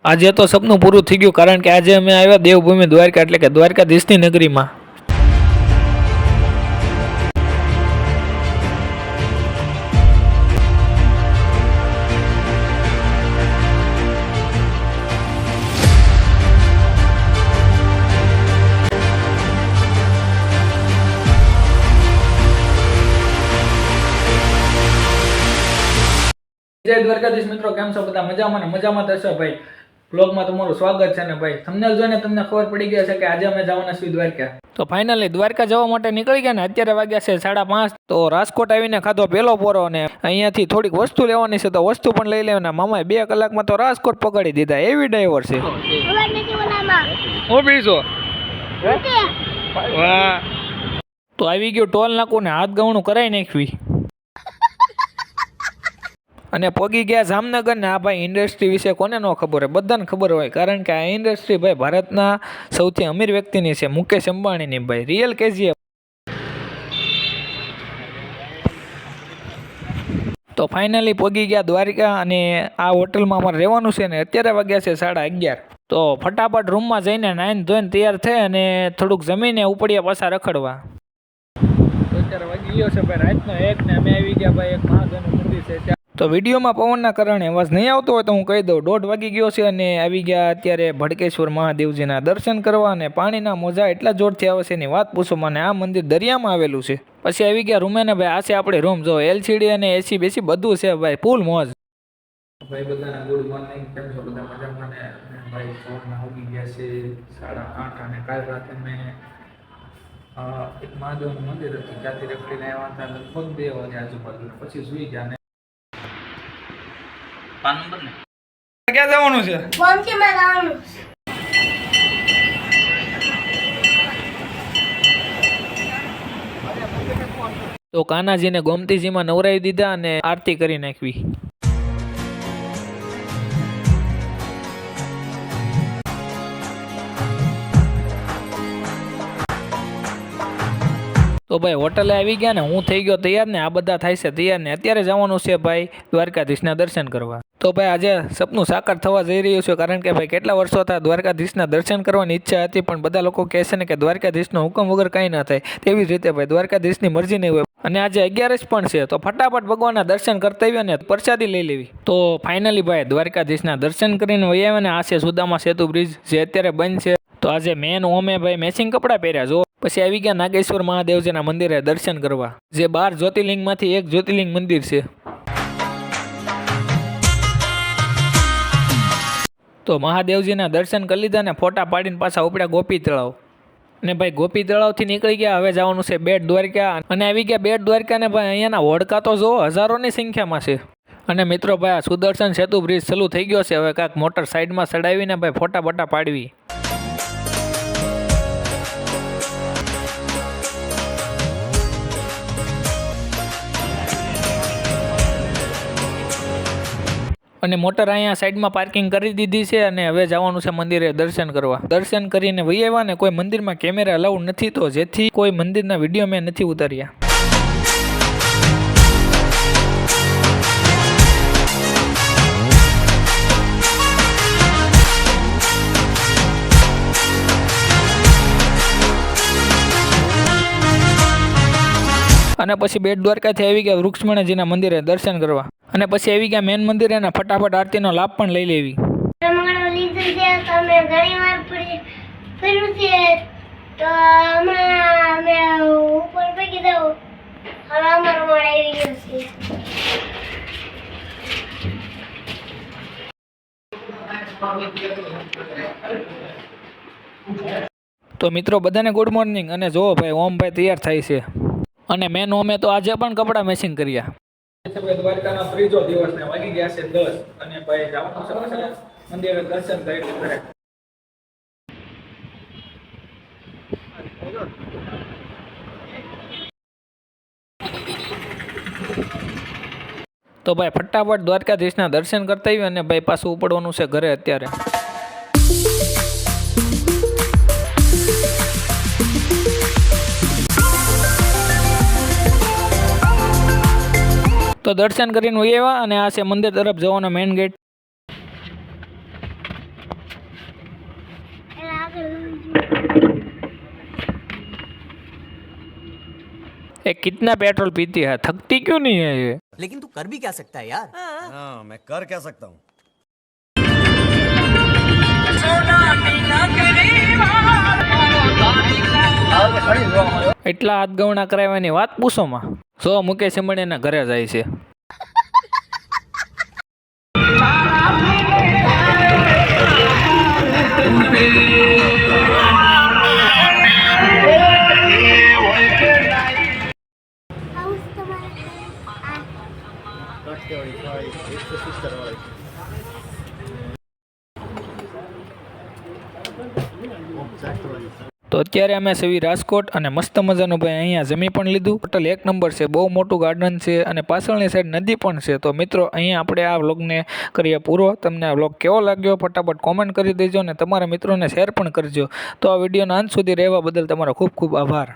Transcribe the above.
આજે તો સપનું પૂરું થઈ ગયું કારણ કે આજે અમે આવ્યા દેવભૂમિ દ્વારકા એટલે કે દ્વારકાધીશની નગરીમાં। જય દ્વારકાધીશ મિત્રો, કેમ છો બધા? મજામાં ને મજામાં થશો ભાઈ। બ્લોગમાં તમારું સ્વાગત છે ને ભાઈ, થંબનેલ જોઈને તમને ખબર પડી ગઈ હશે કે આજે અમે જવાના છીએ દ્વારકા। તો ફાઇનલી દ્વારકા જવા માટે નીકળી ગયા ને અત્યારે વાગ્યા છે 5:30। તો રાજકોટ આવીને ખાધો પેલો પોરો ને અહીંયાથી થોડીક વસ્તુ લેવાની છે તો વસ્તુ પણ લઈ લેવાના। મામાએ 2 કલાકમાં તો રાજકોટ પકડી દીધા, એવી ડ્રાઈવર છે। વાહ, તો આવી ગયું ટોલ નાકું ને હાથ ગવણું કરાઈ નાખવી અને પોગી ગયા જામનગર ને। આ ભાઈ ઇન્ડસ્ટ્રી વિશે કોને ન ખબર હોય, બધાને ખબર હોય કારણ કે આ ઇન્ડસ્ટ્રી ભાઈ ભારતના સૌથી અમીર વ્યક્તિની છે, મુકેશ અંબાણીની ભાઈ, રિયલ કેજીએફ। તો ફાઇનલી પોગી ગયા દ્વારકા અને આ હોટલમાં અમારે રહેવાનું છે ને અત્યારે વાગ્યા છે 11:30। તો ફટાફટ રૂમમાં જઈને નાઈને ધોઈને તૈયાર થઈ અને થોડુંક જમીને ઉપડ્યા પાછા રખડવા। અત્યારે વાગી ગયો છે ભાઈ રાતનો 1 ને અમે આવી ગયા ભાઈ એક મહાદેવનું મંદિર છે। તો વિડીયોમાં પવનના કારણે અવાજ નહીં આવતો હોય તો હું કહી દઉં, 1:30 વાગી ગયો છે અને આવી ગયા અત્યારે ભડકેશ્વર મહાદેવજીના દર્શન કરવા અને પાણીના મોજા એટલા જોરથી આવે છે એની વાત પૂછો મને। આ મંદિર દરિયામાં આવેલું છે। પછી આવી ગયા રૂમે ને ભાઈ, આ છે આપણે રૂમ, જો LCD અને AC બેસી બધું છે ભાઈ, ફૂલ મોજ ભાઈ। બધાને ગુડ મોર્નિંગ, કેમ છો બધા? મજામાં ને ભાઈ? સવારના ઉગી ગયા છે 8:30 અને કાલ રાતે મેં એક મહાદેવનું મંદિર હતું ત્યાંથી રખડીને આવ્યા હતા લગભગ 2 વાગે આજુબાજુ, પછી સુઈ ગયા ને ક્યાં જવાનું છે? તો કાનાજીને ગોમતીજીમાં નવરાવી દીધા અને આરતી કરી નાખવી। તો ભાઈ હોટલે આવી ગયા ને હું થઈ ગયો તૈયાર ને આ બધા થાય છે તૈયાર ને અત્યારે જવાનું છે ભાઈ દ્વારકાધીશના દર્શન કરવા। તો ભાઈ આજે સપનું સાકાર થવા જઈ રહ્યું છે કારણ કે ભાઈ કેટલા વર્ષો હતા દ્વારકાધીશના દર્શન કરવાની ઈચ્છા હતી પણ બધા લોકો કહે છે ને કે દ્વારકાધીશનો હુકમ વગર કાંઈ ના થાય, તેવી જ રીતે ભાઈ દ્વારકાધીશની મરજી નહીં હોય અને આજે 11 પણ છે તો ફટાફટ ભગવાનના દર્શન કરતા આવ્યા ને પ્રસાદી લઈ લેવી। તો ફાઇનલી ભાઈ દ્વારકાધીશના દર્શન કરીને વહી આવ્યા ને આ છે સુદામા સેતુ બ્રિજ જે અત્યારે બંધ છે। તો આજે મેન ઓમે ભાઈ મેચિંગ કપડાં પહેર્યા જો। પછી આવી ગયા નાગેશ્વર મહાદેવજીના મંદિરે દર્શન કરવા, જે 12 જ્યોતિર્લિંગમાંથી એક જ્યોતિર્લિંગ મંદિર છે। તો મહાદેવજીના દર્શન કરી લીધા ને ફોટા પાડીને પાછા ઉપડ્યા ગોપી તળાવ ને ભાઈ ગોપી તળાવથી નીકળી ગયા હવે જવાનું છે બેટ દ્વારકા અને આવી ગયા બેટ દ્વારકા ને ભાઈ અહીંયાના હોડકા તો જો હજારોની સંખ્યામાં છે। અને મિત્રો ભાઈ આ સુદર્શન સેતુ બ્રિજ ચાલુ થઈ ગયો છે, હવે કાંઈક મોટર સાઈડમાં ચડાવીને ભાઈ ફોટા બોટા પાડવી। અને મોટર અહીંયા સાઈડમાં પાર્કિંગ કરી દીધી છે અને હવે જવાનું છે મંદિરે દર્શન કરવા। દર્શન કરીને વહી આવ્યા ને કોઈ મંદિરમાં કેમેરા અલાઉડ નથી તો જેથી કોઈ મંદિરના વિડીયો મેં નથી ઉતાર્યા। અને પછી બેટ દ્વારકાથી આવી ગયા વૃક્ષમણીજીના મંદિરે દર્શન કરવા અને પછી આવી ગયા મેન મંદિરે અને ફટાફટ આરતીનો લાભ પણ લઈ લેવી। તો મિત્રો બધાને ગુડ મોર્નિંગ અને જો ભાઈ ઓમભાઈ તૈયાર થાય છે અને મેન ઓમે તો આજે પણ કપડા મેચિંગ કર્યા। દ્વારકાનો ત્રીજો દિવસ ને વાગી ગયા છે 10 અને ભાઈ જવાનું છે મંદિરે દર્શન કરી કરે। તો ભાઈ ફટાફટ દ્વારકાધીશના દર્શન કરતા આવ્યું અને ભાઈ પાછું ઉપડવાનું છે ઘરે અત્યારે। તો દર્શન કરીને આવ્યા અને આ છે મંદિર તરફ જવાનો મેઇન ગેટ। એ કિतना पेट्रोल पीती है, थकती क्यों नहीं है ये? लेकिन तू कर भी क्या सकता है यार। हाँ मैं कर क्या सकता हूँ। એટલા હાથ ગવણા કરાવવાની વાત પૂછોમાં. મુકેશ અંબાણીના ઘરે જાય છે. તો અત્યારે અમે સેવી રાજકોટ અને મસ્ત મજાનું ભાઈ અહીંયા જમી પણ લીધું. હોટલ એક નંબર છે, બહુ મોટું ગાર્ડન છે અને પાછળની સાઈડ નદી પણ છે. તો મિત્રો અહીંયા આપણે આ વ્લોગને કરીએ પૂરો. તમને આ વ્લોગ કેવો લાગ્યો ફટાફટ કોમેન્ટ કરી દેજો અને તમારા મિત્રોને શેર પણ કરજો. તો આ વિડીયોના અંત સુધી રહેવા બદલ તમારો ખૂબ ખૂબ આભાર.